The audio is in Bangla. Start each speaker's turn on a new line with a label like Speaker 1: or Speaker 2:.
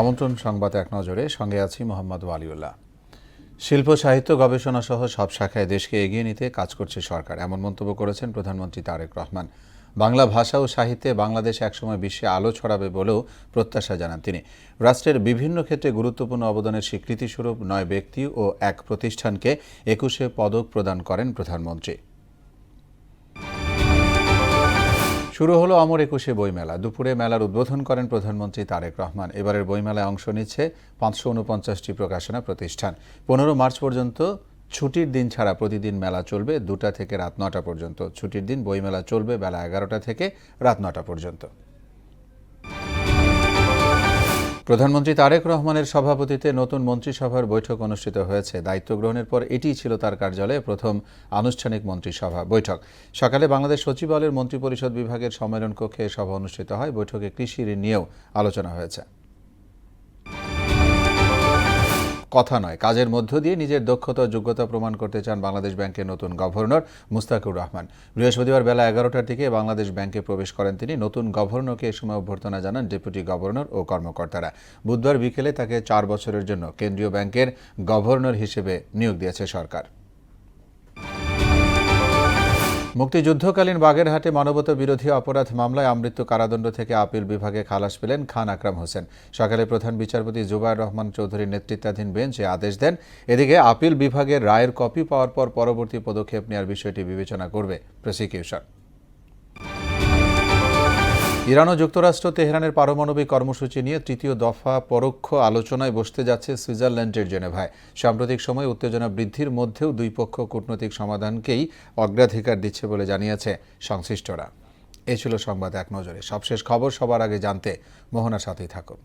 Speaker 1: আমন্ত্রণ সংবাদ এক নজরে, সঙ্গে আছি মোহাম্মদ ওয়ালিউল্লাহ। শিল্প সাহিত্য গবেষণা সহ সব শাখায় দেশকে এগিয়ে নিতে কাজ করছে সরকার, এমন মন্তব্য করেছেন প্রধানমন্ত্রী তারেক রহমান। বাংলা ভাষা ও সাহিত্যে বাংলাদেশ একসময় বিশ্বে আলো ছড়াবে বলেও প্রত্যাশা জানান তিনি। রাষ্ট্রের বিভিন্ন ক্ষেত্রে গুরুত্বপূর্ণ অবদানের স্বীকৃতিস্বরূপ 9 ব্যক্তি ও 1 প্রতিষ্ঠানকে 21 পদক প্রদান করেন প্রধানমন্ত্রী। শুরু হলো অমর একুশে বইমেলা। দুপুরে মেলার উদ্বোধন করেন প্রধানমন্ত্রী তারেক রহমান। এবারের বইমেলায় অংশ নিচ্ছে 549টি প্রকাশনা প্রতিষ্ঠান। 15 মার্চ পর্যন্ত ছুটির দিন ছাড়া প্রতিদিন মেলা চলবে 2টা থেকে রাত 9টা পর্যন্ত। ছুটির দিন বইমেলা চলবে বেলা 11টা থেকে রাত 9টা পর্যন্ত। প্রধানমন্ত্রী তারেক রহমানের সভাপতিত্বে নতুন মন্ত্রিসভার বৈঠক অনুষ্ঠিত হয়েছে। দায়িত্ব গ্রহণের পর এটিই ছিল তার কার্যালয়ে প্রথম আনুষ্ঠানিক মন্ত্রিসভা বৈঠক। সকালে বাংলাদেশ সচিবালয়ের মন্ত্রিপরিষদ বিভাগের সম্মেলন কক্ষে সভা অনুষ্ঠিত হয়। বৈঠকে কৃষি ঋণ নিয়েও আলোচনা হয়েছে। কথা নয়, কাজের মধ্য দিয়ে নিজের দক্ষতা ও যোগ্যতা প্রমাণ করতে চান বাংলাদেশ ব্যাংকের নতুন গভর্নর মুস্তাকুর রহমান। বৃহস্পতিবার বেলা 11টার দিকে বাংলাদেশ ব্যাংকে প্রবেশ করেন তিনি। নতুন গভর্নরকে এ সময় অভ্যর্থনা জানান ডেপুটি গভর্নর ও কর্মকর্তারা। বুধবার বিকেলে তাকে 4 বছরের জন্য কেন্দ্রীয় ব্যাংকের গভর্নর হিসেবে নিয়োগ দিয়েছে সরকার। মুক্তিযুদ্ধকালীন বাগেরহাটে মানবতা বিরোধী অপরাধ মামলায় আমৃত্যু কারাদণ্ড থেকে আপিল বিভাগে খালাস পেলেন খান আকরাম হোসেন। সকালে প্রধান বিচারপতি জুবায়ের রহমান চৌধুরীর নেতৃত্বাধীন বেঞ্চ এ আদেশ দেন। এদিকে আপিল বিভাগের রায়ের কপি পাওয়ার পর পরবর্তী পদক্ষেপ নেওয়ার বিষয়টি বিবেচনা করবে প্রসিকিউশন। ইরান ও যুক্তরাষ্ট্র তেহরানের পারমাণবিক কর্মসূচি নিয়ে 3য় দফা পরোক্ষ আলোচনায় বসতে যাচ্ছে সুইজারল্যান্ডের জেনেভায়। সাম্প্রতিক সময়ে উত্তেজনা বৃদ্ধির মধ্যেও দুই পক্ষ কূটনৈতিক সমাধানকেই অগ্রাধিকার দিচ্ছে বলে জানিয়েছে সংশ্লিষ্টরা। এ ছিল সংবাদ এক নজরে। সবশেষ খবর সবার আগে জানতে মোহনার সাথেই থাকুন।